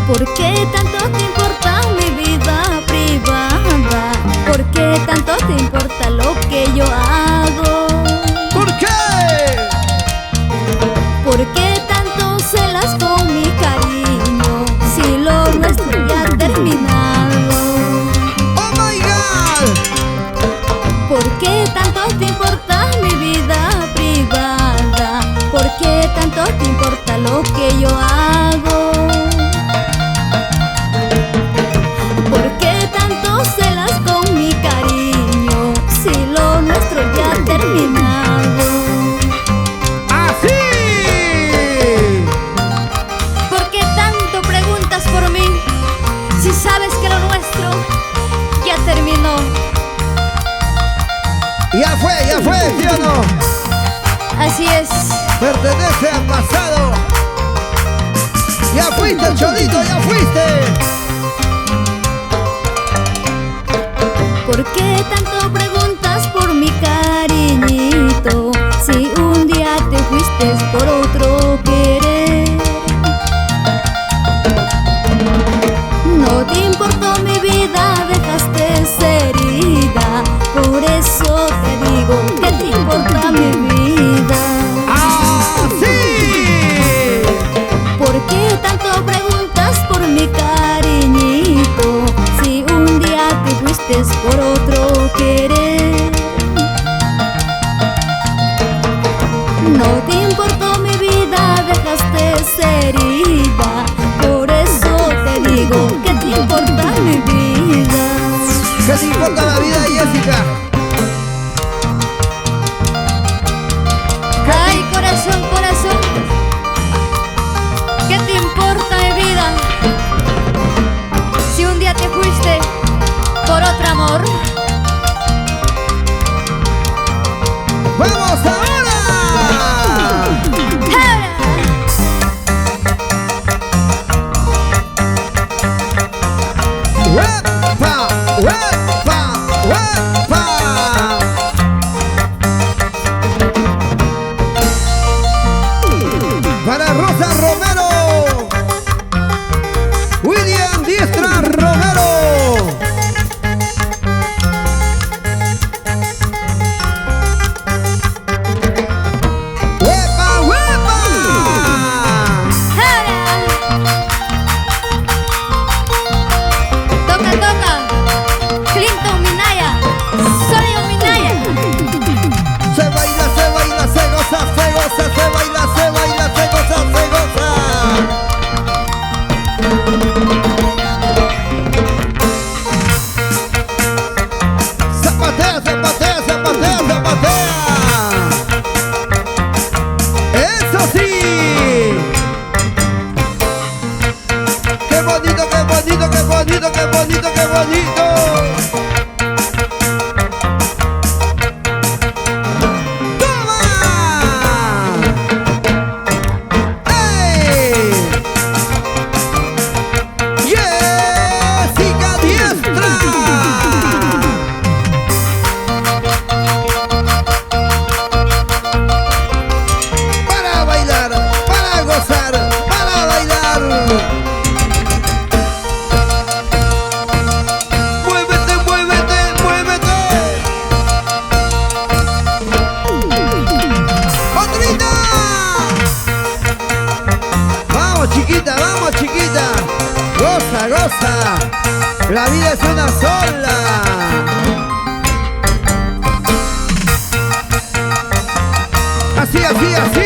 ¿Por qué tanto te importa mi vida privada? ¿Por qué tanto te importa lo que yo hago? ¿Por qué? ¿Por qué tanto celas con mi cariño si lo nuestro ya ha terminado? ¡Oh my God! ¿Por qué tanto te importa mi vida privada? ¿Por qué tanto te importa lo que yo hago? ¿Por qué tanto celas con mi cariño si lo nuestro ya ha terminado? ¡Así! ¿Por qué tanto preguntas por mí si sabes que lo nuestro ya terminó? Ya fue, ¿sí o no? Así es. Pertenece al pasado. Ya fuiste, Cholito, ya fuiste. ¿Por qué tanto preguntas por mi cariñito si un día te fuiste por otro querer? No te importó mi vida, dejaste ser herida. Por eso te digo que te importa mi vida. ¡Así! ¿Por qué tanto preguntas por mi cariñito si un día te fuiste por otro querer? No te importó mi vida, dejaste ser herida. Por eso te digo que te importa mi vida. ¿Qué te importa la vida, Jessica? Ay, corazón, corazón, ¿qué te importa mi vida si un día te fuiste por otro amor? ¡Vamos ahora! ¡Uepa! ¡Uepa! ¡Uepa! Para Rosa Romero, William Diestra Romero. ¡Uepa! ¡Uepa! Toca, toca, Clinton Minaya, Sólido Minaya. Se baila, se goza, se goza, se baila, se baila, se goza, se goza. Zapatea, zapatea, zapatea, zapatea. ¡Eso sí! ¡Qué bonito, qué bonito, qué bonito, qué bonito, qué bonito! ¡Toma! ¡Ey! ¡Jessica Diestra! Para bailar, para gozar, para bailar. Muévete, muévete, muévete. ¡Otrita! Vamos, chiquita, vamos, chiquita. Goza, goza. La vida es una sola. Así, así, así.